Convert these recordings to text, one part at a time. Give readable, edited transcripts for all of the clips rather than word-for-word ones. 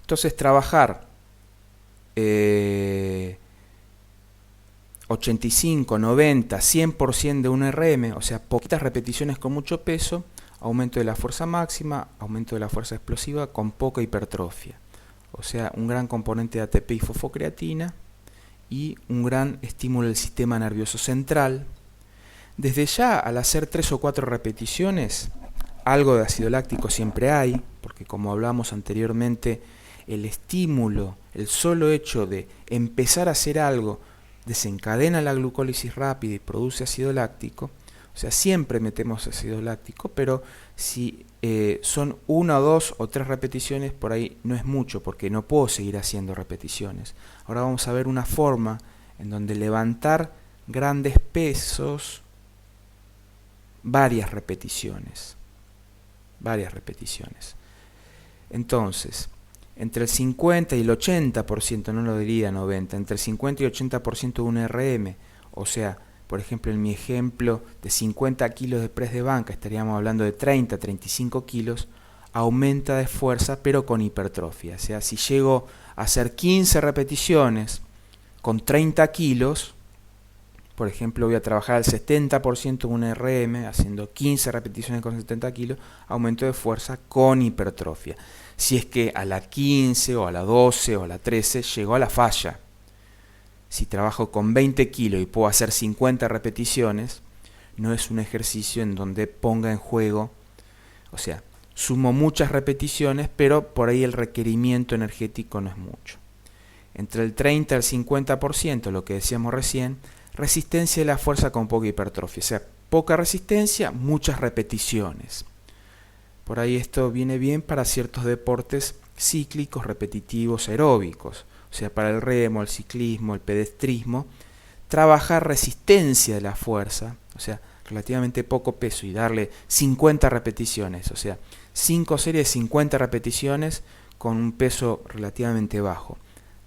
Entonces trabajar 85, 90, 100% de un RM, o sea, poquitas repeticiones con mucho peso, aumento de la fuerza máxima, aumento de la fuerza explosiva con poca hipertrofia. O sea, un gran componente de ATP y fosfocreatina y un gran estímulo del sistema nervioso central. Desde ya, al hacer 3 o 4 repeticiones, algo de ácido láctico siempre hay, porque como hablamos anteriormente, el estímulo, el solo hecho de empezar a hacer algo, desencadena la glucólisis rápida y produce ácido láctico. O sea, siempre metemos ácido láctico, pero si son 1, 2 o 3 repeticiones, por ahí no es mucho, porque no puedo seguir haciendo repeticiones. Ahora vamos a ver una forma en donde levantar grandes pesos, varias repeticiones. Entonces, entre el 50 y el 80%, no lo diría 90, entre el 50 y 80% de un RM, o sea, por ejemplo, en mi ejemplo de 50 kilos de press de banca, estaríamos hablando de 30, 35 kilos, aumenta de fuerza, pero con hipertrofia. O sea, si llego a hacer 15 repeticiones con 30 kilos, por ejemplo, voy a trabajar al 70% de un RM, haciendo 15 repeticiones con 70 kilos, aumento de fuerza con hipertrofia. Si es que a la 15 o a la 12 o a la 13 llego a la falla. Si trabajo con 20 kilos y puedo hacer 50 repeticiones, no es un ejercicio en donde ponga en juego, o sea, sumo muchas repeticiones, pero por ahí el requerimiento energético no es mucho. Entre el 30 al 50%, lo que decíamos recién, resistencia de la fuerza con poca hipertrofia, o sea, poca resistencia, muchas repeticiones. Por ahí esto viene bien para ciertos deportes cíclicos, repetitivos, aeróbicos. O sea, para el remo, el ciclismo, el pedestrismo, trabajar resistencia de la fuerza, o sea, relativamente poco peso y darle 50 repeticiones, o sea, 5 series de 50 repeticiones con un peso relativamente bajo.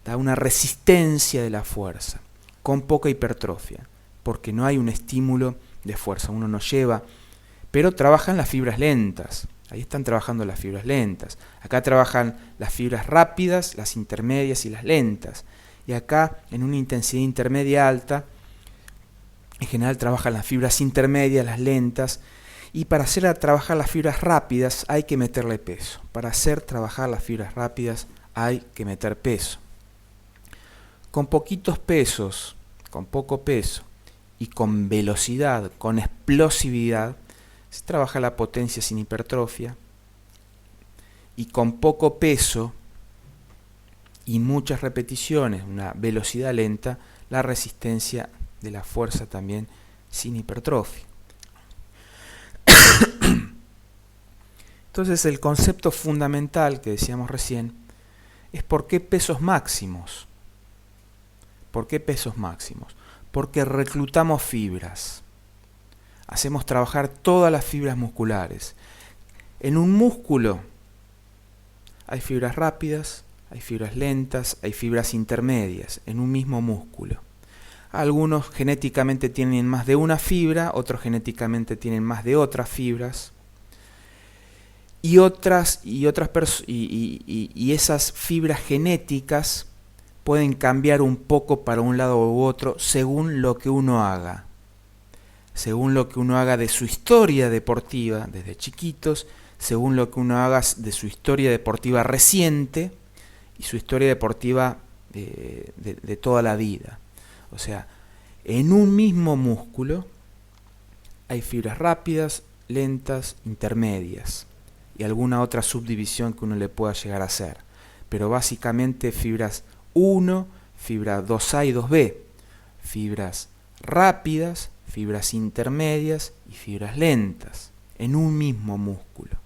Da una resistencia de la fuerza, con poca hipertrofia, porque no hay un estímulo de fuerza, uno no lleva, pero trabajan las fibras lentas. Ahí están trabajando las fibras lentas. Acá trabajan las fibras rápidas, las intermedias y las lentas. Y acá, en una intensidad intermedia alta, en general trabajan las fibras intermedias, las lentas. Y para hacer trabajar las fibras rápidas hay que meterle peso. Para hacer trabajar las fibras rápidas hay que meter peso. Con poquitos pesos, con poco peso y con velocidad, con explosividad, se trabaja la potencia sin hipertrofia, y con poco peso y muchas repeticiones, una velocidad lenta, la resistencia de la fuerza también sin hipertrofia. Entonces el concepto fundamental que decíamos recién es ¿por qué pesos máximos? ¿Por qué pesos máximos? Porque reclutamos fibras. Hacemos trabajar todas las fibras musculares. En un músculo hay fibras rápidas, hay fibras lentas, hay fibras intermedias, en un mismo músculo. Algunos genéticamente tienen más de una fibra, otros genéticamente tienen más de otras fibras. Y esas fibras genéticas pueden cambiar un poco para un lado u otro según lo que uno haga. Según lo que uno haga de su historia deportiva desde chiquitos, según lo que uno haga de su historia deportiva reciente y su historia deportiva de toda la vida. O sea, en un mismo músculo hay fibras rápidas, lentas, intermedias y alguna otra subdivisión que uno le pueda llegar a hacer. Pero básicamente fibras 1, fibra 2A y 2B, fibras rápidas, fibras intermedias y fibras lentas, en un mismo músculo.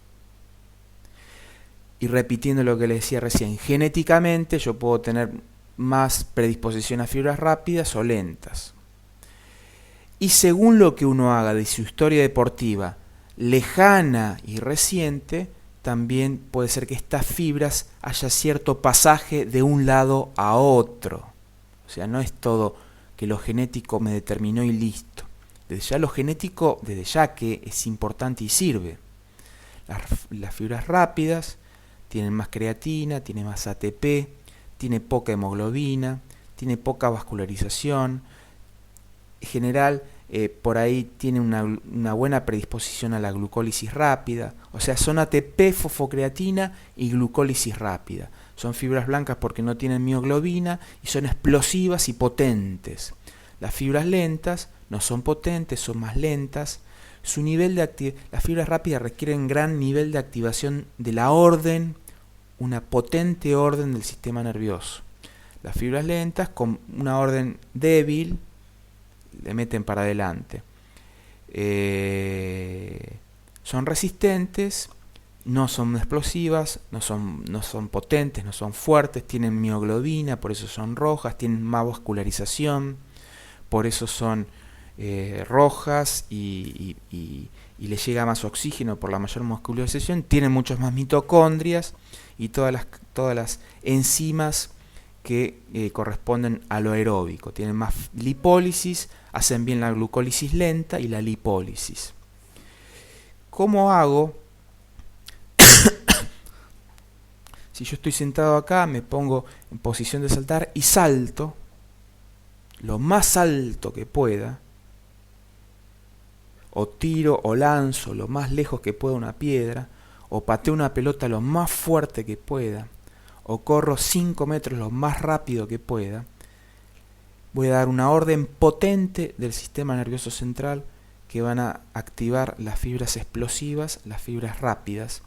Y repitiendo lo que les decía recién, genéticamente yo puedo tener más predisposición a fibras rápidas o lentas. Y según lo que uno haga de su historia deportiva lejana y reciente, también puede ser que estas fibras haya cierto pasaje de un lado a otro. O sea, no es todo que lo genético me determinó y listo. Desde ya lo genético, desde ya que es importante y sirve. Las fibras rápidas tienen más creatina, tiene más ATP, tiene poca hemoglobina, tiene poca vascularización. En general, por ahí tiene una buena predisposición a la glucólisis rápida. O sea, son ATP, fosfocreatina y glucólisis rápida. Son fibras blancas porque no tienen mioglobina y son explosivas y potentes. Las fibras lentas no son potentes, son más lentas. Las fibras rápidas requieren gran nivel de activación de la orden, una potente orden del sistema nervioso. Las fibras lentas, con una orden débil, le meten para adelante. Son resistentes, no son explosivas, no son potentes, no son fuertes, tienen mioglobina, por eso son rojas, tienen más vascularización, por eso son rojas y les llega más oxígeno por la mayor vascularización, tienen muchas más mitocondrias y todas las enzimas que corresponden a lo aeróbico. Tienen más lipólisis, hacen bien la glucólisis lenta y la lipólisis. ¿Cómo hago? Si yo estoy sentado acá, me pongo en posición de saltar y salto lo más alto que pueda, o tiro o lanzo lo más lejos que pueda una piedra, o pateo una pelota lo más fuerte que pueda, o corro 5 metros lo más rápido que pueda, voy a dar una orden potente del sistema nervioso central que van a activar las fibras explosivas, las fibras rápidas,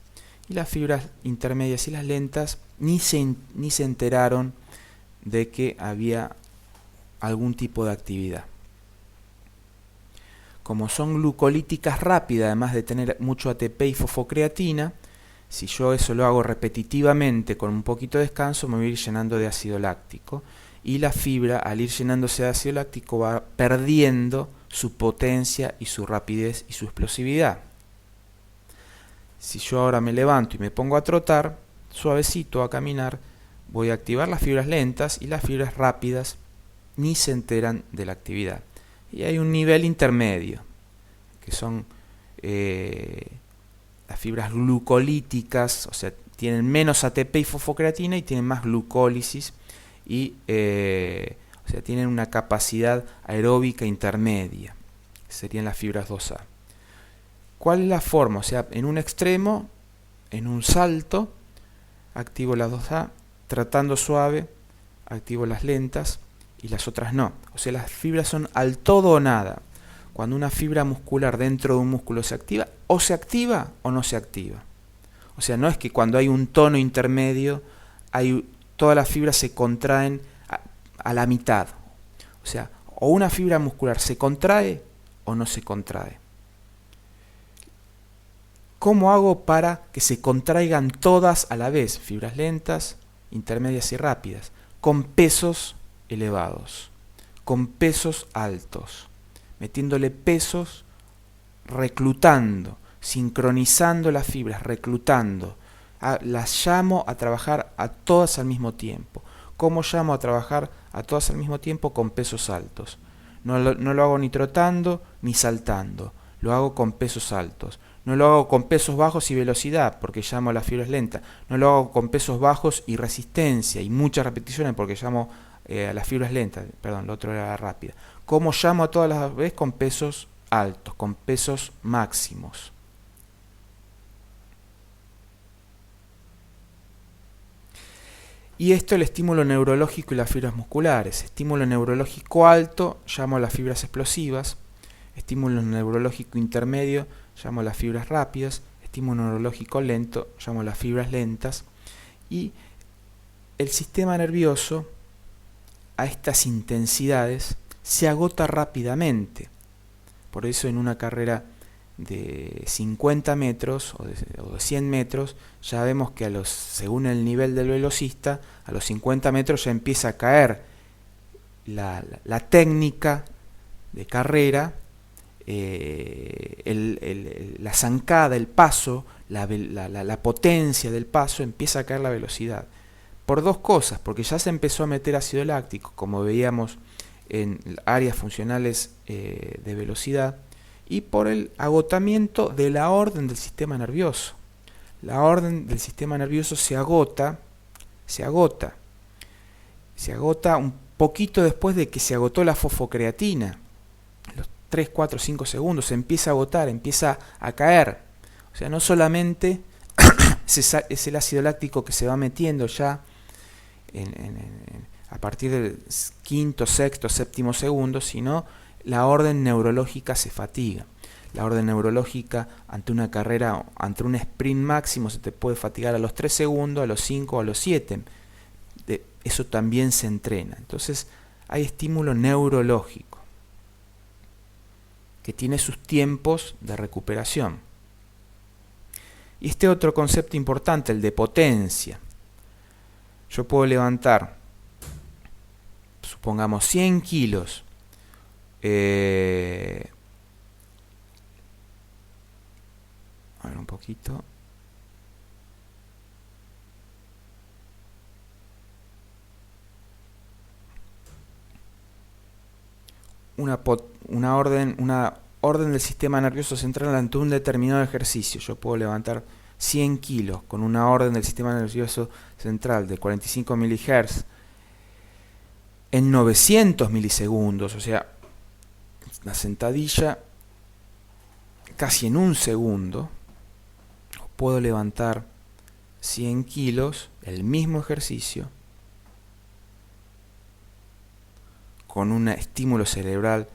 y las fibras intermedias y las lentas ni se enteraron de que había algún tipo de actividad. Como son glucolíticas rápidas, además de tener mucho ATP y fosfocreatina, si yo eso lo hago repetitivamente con un poquito de descanso, me voy a ir llenando de ácido láctico. Y la fibra, al ir llenándose de ácido láctico, va perdiendo su potencia y su rapidez y su explosividad. Si yo ahora me levanto y me pongo a trotar, suavecito a caminar, voy a activar las fibras lentas y las fibras rápidas ni se enteran de la actividad. Y hay un nivel intermedio, que son las fibras glucolíticas, o sea, tienen menos ATP y fosfocreatina y tienen más glucólisis y o sea, tienen una capacidad aeróbica intermedia, serían las fibras 2A. ¿Cuál es la forma? O sea, en un extremo, en un salto, activo las 2A, tratando suave, activo las lentas y las otras no. O sea, las fibras son al todo o nada. Cuando una fibra muscular dentro de un músculo se activa o no se activa. O sea, no es que cuando hay un tono intermedio, todas las fibras se contraen a la mitad. O sea, o una fibra muscular se contrae o no se contrae. ¿Cómo hago para que se contraigan todas a la vez? Fibras lentas, intermedias y rápidas, con pesos elevados, con pesos altos, metiéndole pesos, reclutando, sincronizando las fibras, reclutando. Las llamo a trabajar a todas al mismo tiempo. ¿Cómo llamo a trabajar a todas al mismo tiempo? Con pesos altos. No lo hago ni trotando ni saltando, lo hago con pesos altos. No lo hago con pesos bajos y velocidad, porque llamo a las fibras lentas. No lo hago con pesos bajos y resistencia y muchas repeticiones, porque llamo a las fibras lentas. Perdón, lo otro era la rápida. ¿Cómo llamo a todas las veces? Con pesos altos, con pesos máximos. Y esto el estímulo neurológico y las fibras musculares. Estímulo neurológico alto, llamo a las fibras explosivas. Estímulo neurológico intermedio, llamo a las fibras rápidas. Estímulo neurológico lento, llamo a las fibras lentas. Y el sistema nervioso a estas intensidades se agota rápidamente. Por eso en una carrera de 50 metros o de 100 metros ya vemos que según el nivel del velocista, a los 50 metros ya empieza a caer la técnica de carrera, la zancada, el paso, la potencia del paso, empieza a caer la velocidad. Por dos cosas, porque ya se empezó a meter ácido láctico, como veíamos en áreas funcionales de velocidad, y por el agotamiento de la orden del sistema nervioso. la orden del sistema nervioso se agota un poquito después de que se agotó la fosfocreatina. Los 3, 4, 5 segundos se empieza a agotar, empieza a caer. O sea, no solamente es el ácido láctico que se va metiendo ya a partir del quinto, sexto, séptimo segundo, sino la orden neurológica se fatiga. La orden neurológica ante una carrera, ante un sprint máximo, se te puede fatigar a los 3 segundos, a los 5, a los 7. Eso también se entrena. Entonces hay estímulo neurológico que tiene sus tiempos de recuperación. Y este otro concepto importante, el de potencia. Yo puedo levantar, supongamos, 100 kilos. A ver un poquito. Una orden del sistema nervioso central ante un determinado ejercicio. Yo puedo levantar 100 kilos con una orden del sistema nervioso central de 45 MHz en 900 milisegundos, o sea, la sentadilla casi en un segundo. Puedo levantar 100 kilos, el mismo ejercicio, con un estímulo cerebral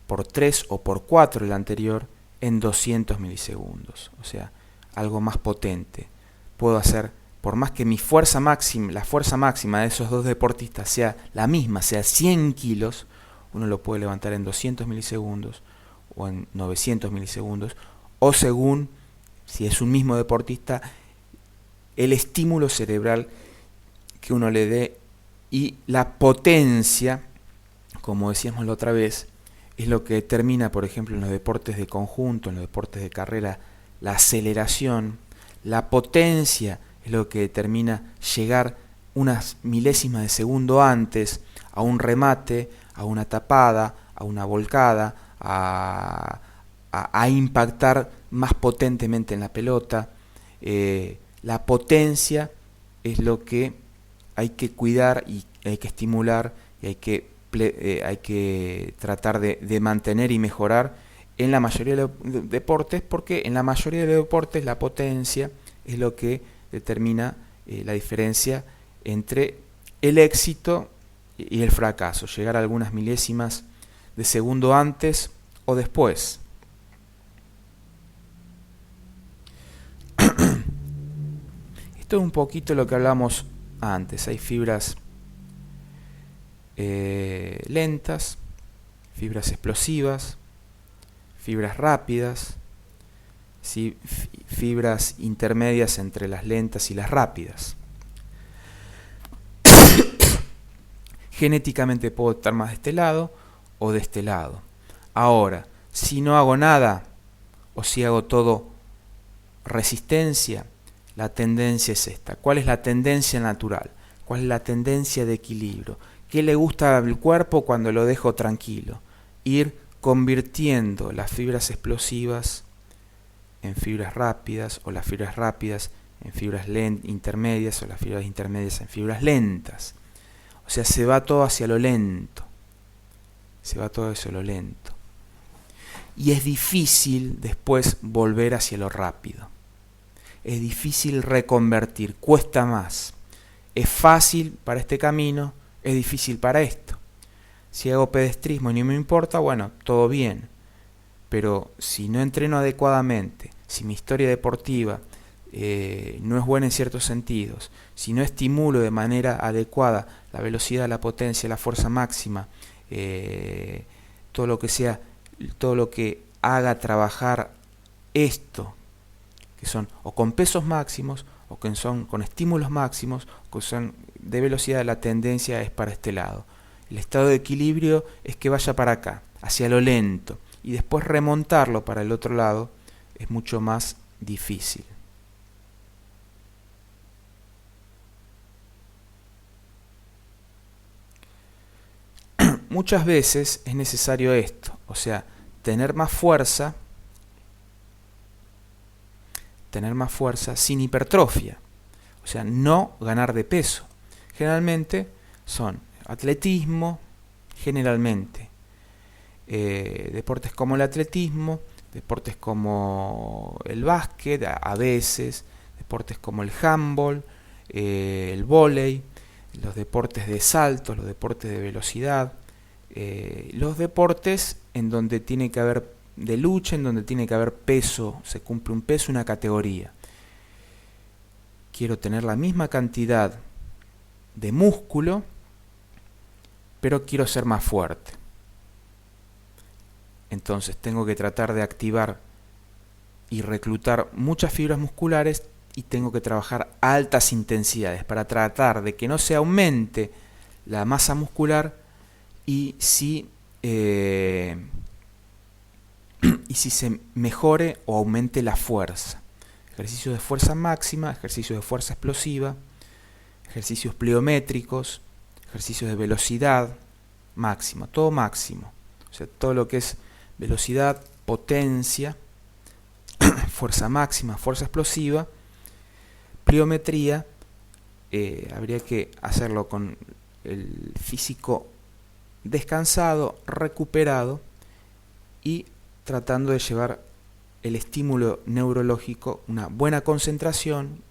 por 3 o por 4 el anterior en 200 milisegundos. O sea, algo más potente. Puedo hacer, por más que mi fuerza máxima, la fuerza máxima de esos dos deportistas sea la misma, sea 100 kilos, uno lo puede levantar en 200 milisegundos o en 900 milisegundos, o según, si es un mismo deportista, el estímulo cerebral que uno le dé y la potencia, como decíamos la otra vez, es lo que determina, por ejemplo, en los deportes de conjunto, en los deportes de carrera, la aceleración. La potencia es lo que determina llegar unas milésimas de segundo antes a un remate, a una tapada, a una volcada, a impactar más potentemente en la pelota. La potencia es lo que hay que cuidar y hay que estimular y hay que tratar de mantener y mejorar en la mayoría de los deportes, porque en la mayoría de los deportes la potencia es lo que determina la diferencia entre el éxito y el fracaso, llegar a algunas milésimas de segundo antes o después. Esto es un poquito lo que hablamos antes. Hay fibras lentas, fibras explosivas, fibras rápidas, ¿sí? Fibras intermedias entre las lentas y las rápidas. Genéticamente puedo estar más de este lado o de este lado. Ahora, si no hago nada o si hago todo resistencia, la tendencia es esta. ¿Cuál es la tendencia natural? ¿Cuál es la tendencia de equilibrio? ¿Qué le gusta al cuerpo cuando lo dejo tranquilo? Ir convirtiendo las fibras explosivas en fibras rápidas, o las fibras rápidas en fibras intermedias, o las fibras intermedias en fibras lentas. O sea, se va todo hacia lo lento. Se va todo hacia lo lento. Y es difícil después volver hacia lo rápido. Es difícil reconvertir, cuesta más. Es fácil para este camino, es difícil para esto. Si hago pedestrismo y no me importa, bueno, todo bien. Pero si no entreno adecuadamente, si mi historia deportiva no es buena en ciertos sentidos, si no estimulo de manera adecuada la velocidad, la potencia, la fuerza máxima, todo lo que haga trabajar esto, que son o con pesos máximos, o que son con estímulos máximos, o que son de velocidad, la tendencia es para este lado. El estado de equilibrio es que vaya para acá, hacia lo lento, y después remontarlo para el otro lado es mucho más difícil. Muchas veces es necesario esto, o sea, tener más fuerza, tener más fuerza sin hipertrofia, o sea, no ganar de peso. Generalmente son atletismo, generalmente deportes como el atletismo, deportes como el básquet, a veces, deportes como el handball, el vóley, los deportes de salto, los deportes de velocidad, los deportes en donde tiene que haber de lucha, en donde tiene que haber peso, se cumple un peso, una categoría. Quiero tener la misma cantidad de músculo, pero quiero ser más fuerte. Entonces tengo que tratar de activar y reclutar muchas fibras musculares y tengo que trabajar a altas intensidades para tratar de que no se aumente la masa muscular y si se mejore o aumente la fuerza. Ejercicios de fuerza máxima, ejercicios de fuerza explosiva, ejercicios pliométricos, ejercicios de velocidad máxima, todo máximo. O sea, todo lo que es velocidad, potencia, fuerza máxima, fuerza explosiva, pliometría, habría que hacerlo con el físico descansado, recuperado y tratando de llevar el estímulo neurológico, una buena concentración,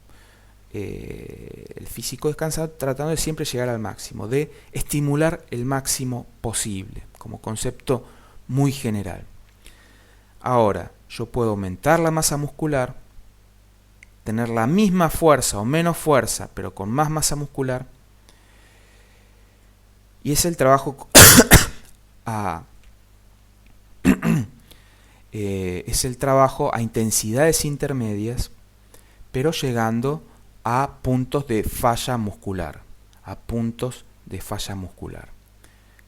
el físico descansado, tratando de siempre llegar al máximo, de estimular el máximo posible, como concepto muy general. Ahora, yo puedo aumentar la masa muscular, tener la misma fuerza o menos fuerza, pero con más masa muscular, y es el trabajo es el trabajo a intensidades intermedias, pero llegando a puntos de falla muscular,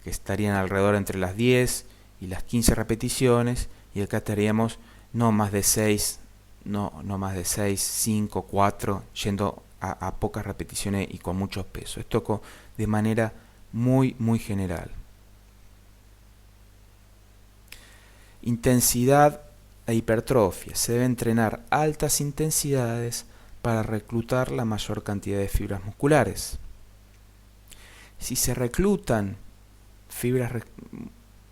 que estarían alrededor entre las 10 y las 15 repeticiones, y acá estaríamos no más de 6, 5, 4, yendo a pocas repeticiones y con muchos pesos. Esto de manera muy general. Intensidad e hipertrofia. Se debe entrenar altas intensidades para reclutar la mayor cantidad de fibras musculares. Si se reclutan fibras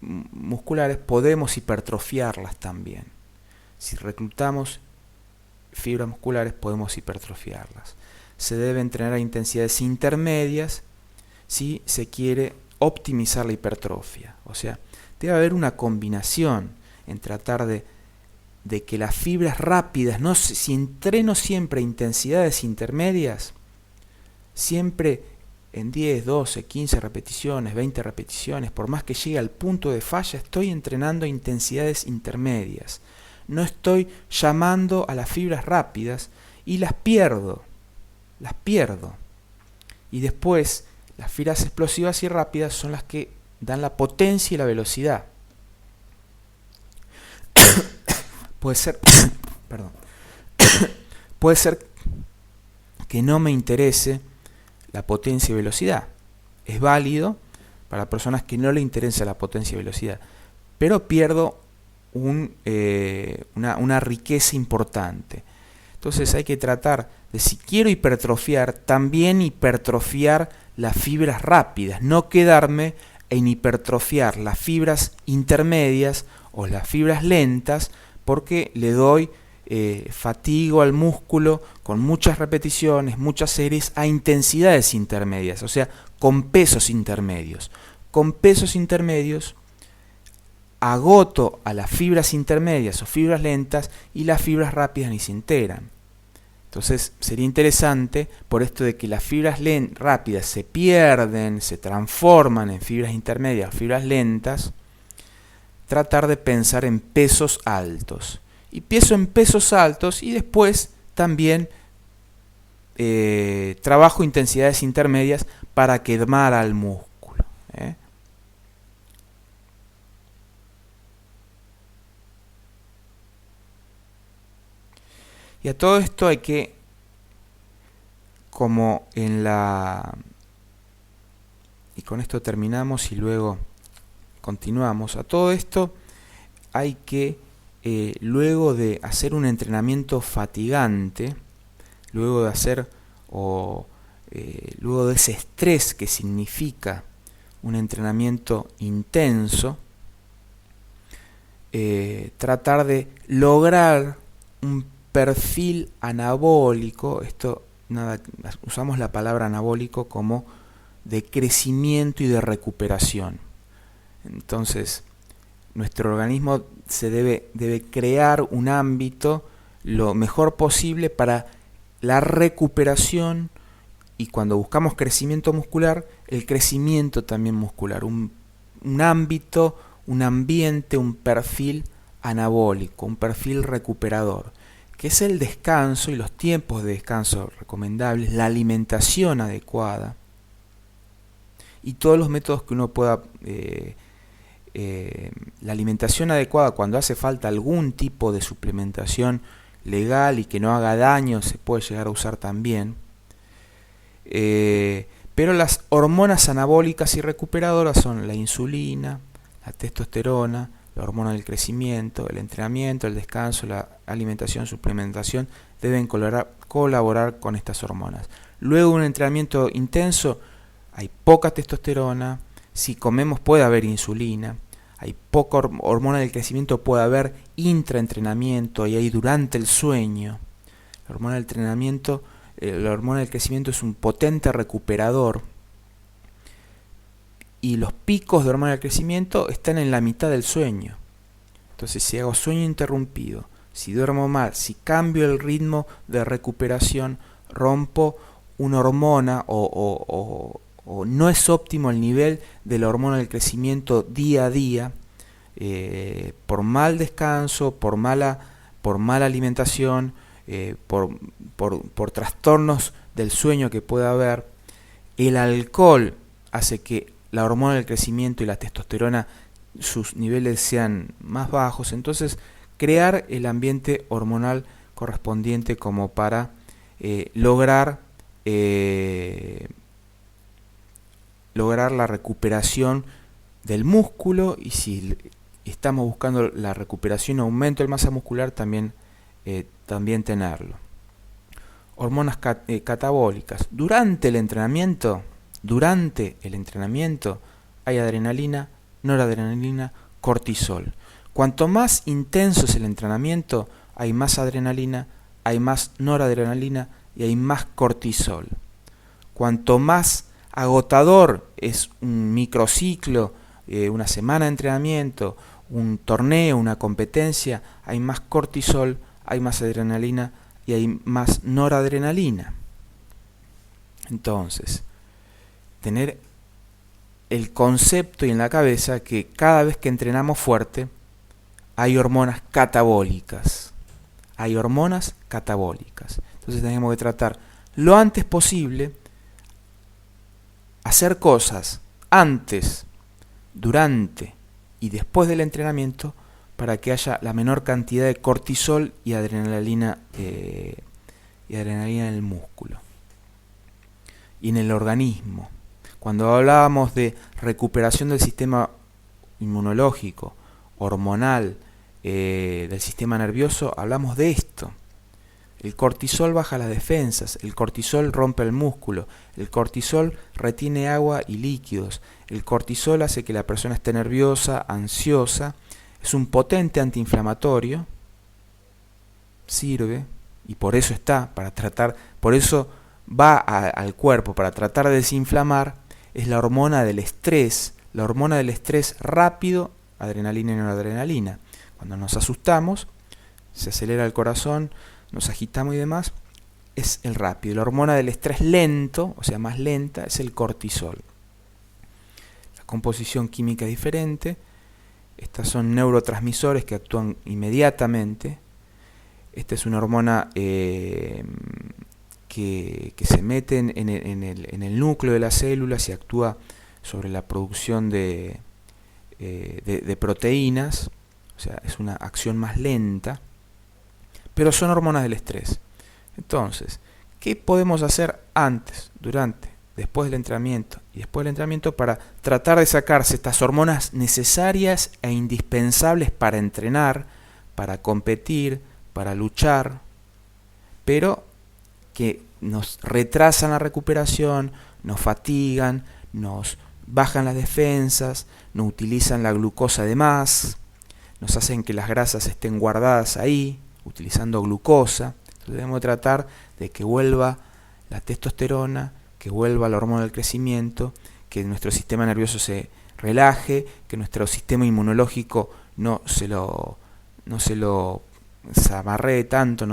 musculares, podemos hipertrofiarlas también. Si reclutamos fibras musculares, podemos hipertrofiarlas. Se debe entrenar a intensidades intermedias si se quiere optimizar la hipertrofia. O sea, debe haber una combinación en tratar de que las fibras rápidas, si entreno siempre a intensidades intermedias, siempre en 10, 12, 15 repeticiones, 20 repeticiones, por más que llegue al punto de falla, estoy entrenando a intensidades intermedias. No estoy llamando a las fibras rápidas y las pierdo. Y después, las fibras explosivas y rápidas son las que dan la potencia y la velocidad. Puede ser, puede ser que no me interese la potencia y velocidad. Es válido para personas que no le interesa la potencia y velocidad, pero pierdo una riqueza importante. Entonces hay que tratar de, si quiero hipertrofiar, también hipertrofiar las fibras rápidas, no quedarme en hipertrofiar las fibras intermedias o las fibras lentas, porque le doy fatigo al músculo con muchas repeticiones, muchas series a intensidades intermedias, o sea, con pesos intermedios. Con pesos intermedios agoto a las fibras intermedias o fibras lentas y las fibras rápidas ni se integran. Entonces sería interesante, por esto de que las fibras rápidas se pierden, se transforman en fibras intermedias o fibras lentas, tratar de pensar en pesos altos. Y pienso en pesos altos y después también trabajo intensidades intermedias para quemar al músculo. Y a todo esto hay que, como en la... Y con esto terminamos y luego continuamos. A todo esto hay que luego de hacer un entrenamiento fatigante, luego de hacer luego de ese estrés que significa un entrenamiento intenso, tratar de lograr un perfil anabólico. Usamos la palabra anabólico como de crecimiento y de recuperación. Entonces, nuestro organismo debe crear un ámbito lo mejor posible para la recuperación, y cuando buscamos crecimiento muscular, el crecimiento también muscular, un ámbito, un ambiente, un perfil anabólico, un perfil recuperador, que es el descanso y los tiempos de descanso recomendables, la alimentación adecuada y todos los métodos que uno pueda... la alimentación adecuada, cuando hace falta algún tipo de suplementación legal y que no haga daño, se puede llegar a usar también. Pero las hormonas anabólicas y recuperadoras son la insulina, la testosterona, la hormona del crecimiento, el entrenamiento, el descanso, la alimentación, suplementación, deben colaborar con estas hormonas. Luego de un entrenamiento intenso hay poca testosterona, si comemos puede haber insulina, hay poca hormona del crecimiento, puede haber intraentrenamiento y hay durante el sueño. La hormona del entrenamiento, la hormona del crecimiento es un potente recuperador y los picos de hormona del crecimiento están en la mitad del sueño. Entonces, si hago sueño interrumpido, si duermo mal, si cambio el ritmo de recuperación, rompo una hormona o no es óptimo el nivel de la hormona del crecimiento día a día, por mal descanso, por mala alimentación, por trastornos del sueño que pueda haber. El alcohol hace que la hormona del crecimiento y la testosterona, sus niveles sean más bajos, entonces crear el ambiente hormonal correspondiente como para lograr la recuperación del músculo, y si estamos buscando la recuperación o aumento de masa muscular, también tenerlo. Hormonas catabólicas. Durante el entrenamiento hay adrenalina, noradrenalina, cortisol. Cuanto más intenso es el entrenamiento, hay más adrenalina, hay más noradrenalina y hay más cortisol. Cuanto más agotador es un microciclo, una semana de entrenamiento, un torneo, una competencia, hay más cortisol, hay más adrenalina y hay más noradrenalina. Entonces, tener el concepto y en la cabeza que cada vez que entrenamos fuerte hay hormonas catabólicas. Hay hormonas catabólicas. Entonces tenemos que tratar lo antes posible, hacer cosas antes, durante y después del entrenamiento para que haya la menor cantidad de cortisol y adrenalina en el músculo y en el organismo. Cuando hablábamos de recuperación del sistema inmunológico, hormonal, del sistema nervioso, hablamos de esto. El cortisol baja las defensas, el cortisol rompe el músculo, el cortisol retiene agua y líquidos, el cortisol hace que la persona esté nerviosa, ansiosa, es un potente antiinflamatorio, sirve, y por eso por eso va al cuerpo para tratar de desinflamar. Es la hormona del estrés rápido, adrenalina y noradrenalina. Cuando nos asustamos, se acelera el corazón, nos agitamos y demás, es el rápido. La hormona del estrés lento, o sea, más lenta, es el cortisol. La composición química es diferente. Estas son neurotransmisores que actúan inmediatamente. Esta es una hormona que se mete en el núcleo de las células y actúa sobre la producción de proteínas. O sea, es una acción más lenta, pero son hormonas del estrés. Entonces, ¿qué podemos hacer antes, durante, después del entrenamiento y después del entrenamiento para tratar de sacarse estas hormonas necesarias e indispensables para entrenar, para competir, para luchar, pero que nos retrasan la recuperación, nos fatigan, nos bajan las defensas, nos utilizan la glucosa de más, nos hacen que las grasas estén guardadas ahí, utilizando glucosa. Entonces debemos tratar de que vuelva la testosterona, que vuelva la hormona del crecimiento, que nuestro sistema nervioso se relaje, que nuestro sistema inmunológico no se lo amarre tanto,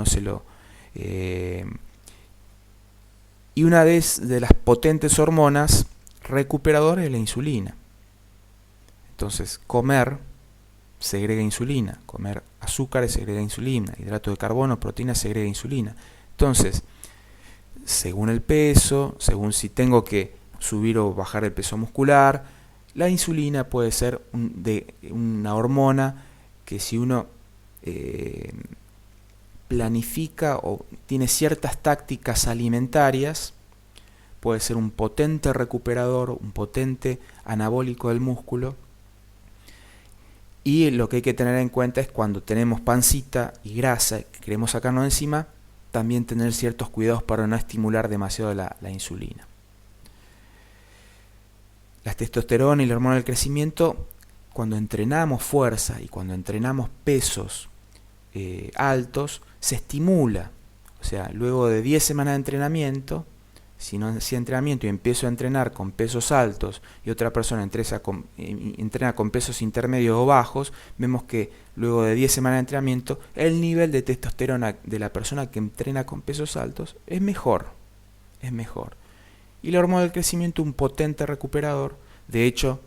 y una de las potentes hormonas recuperadoras es la insulina. Entonces, comer segrega insulina, comer azúcares segrega insulina, hidrato de carbono, proteína segrega insulina. Entonces, según el peso, según si tengo que subir o bajar el peso muscular, la insulina puede ser una hormona que si uno planifica o tiene ciertas tácticas alimentarias, puede ser un potente recuperador, un potente anabólico del músculo. Y lo que hay que tener en cuenta es cuando tenemos pancita y grasa que queremos sacarnos de encima, también tener ciertos cuidados para no estimular demasiado la insulina. La testosterona y la hormona del crecimiento, cuando entrenamos fuerza y cuando entrenamos pesos altos, se estimula. O sea, luego de 10 semanas de entrenamiento, si no hacía entrenamiento y empiezo a entrenar con pesos altos y otra persona entrena con pesos intermedios o bajos, vemos que luego de 10 semanas de entrenamiento el nivel de testosterona de la persona que entrena con pesos altos es mejor. Y la hormona del crecimiento, un potente recuperador. De hecho,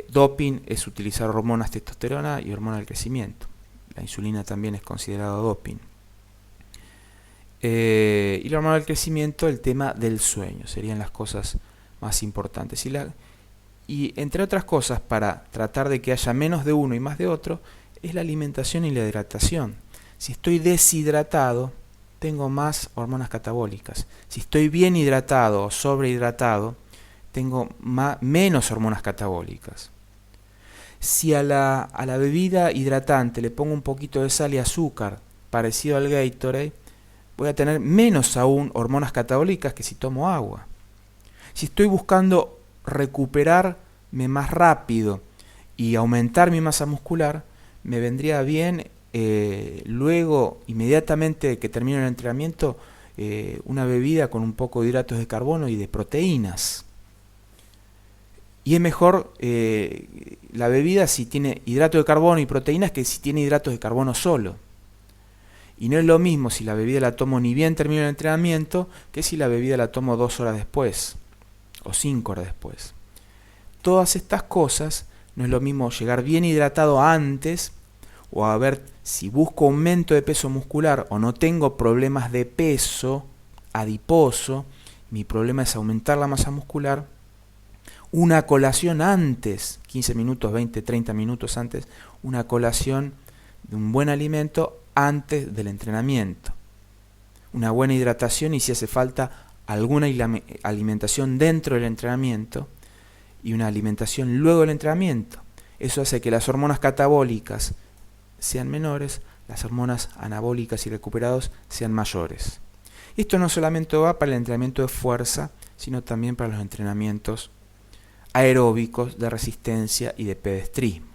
doping es utilizar hormonas testosterona y hormona del crecimiento. La insulina también es considerado doping. Y la hormona del crecimiento, el tema del sueño, serían las cosas más importantes. Y entre otras cosas, para tratar de que haya menos de uno y más de otro, es la alimentación y la hidratación. Si estoy deshidratado, tengo más hormonas catabólicas. Si estoy bien hidratado o sobrehidratado, tengo menos hormonas catabólicas. Si a la bebida hidratante le pongo un poquito de sal y azúcar, parecido al Gatorade, voy a tener menos aún hormonas catabólicas que si tomo agua. Si estoy buscando recuperarme más rápido y aumentar mi masa muscular, me vendría bien luego, inmediatamente de que termine el entrenamiento, una bebida con un poco de hidratos de carbono y de proteínas. Y es mejor la bebida si tiene hidrato de carbono y proteínas que si tiene hidratos de carbono solo. Y no es lo mismo si la bebida la tomo ni bien termino el entrenamiento que si la bebida la tomo 2 horas después o 5 horas después. Todas estas cosas, no es lo mismo llegar bien hidratado antes o a ver si busco aumento de peso muscular o no tengo problemas de peso adiposo, mi problema es aumentar la masa muscular. Una colación antes, 15 minutos, 20, 30 minutos antes, una colación de un buen alimento antes del entrenamiento. Una buena hidratación y si hace falta alguna alimentación dentro del entrenamiento y una alimentación luego del entrenamiento. Eso hace que las hormonas catabólicas sean menores, las hormonas anabólicas y recuperados sean mayores. Esto no solamente va para el entrenamiento de fuerza, sino también para los entrenamientos aeróbicos, de resistencia y de pedestrismo.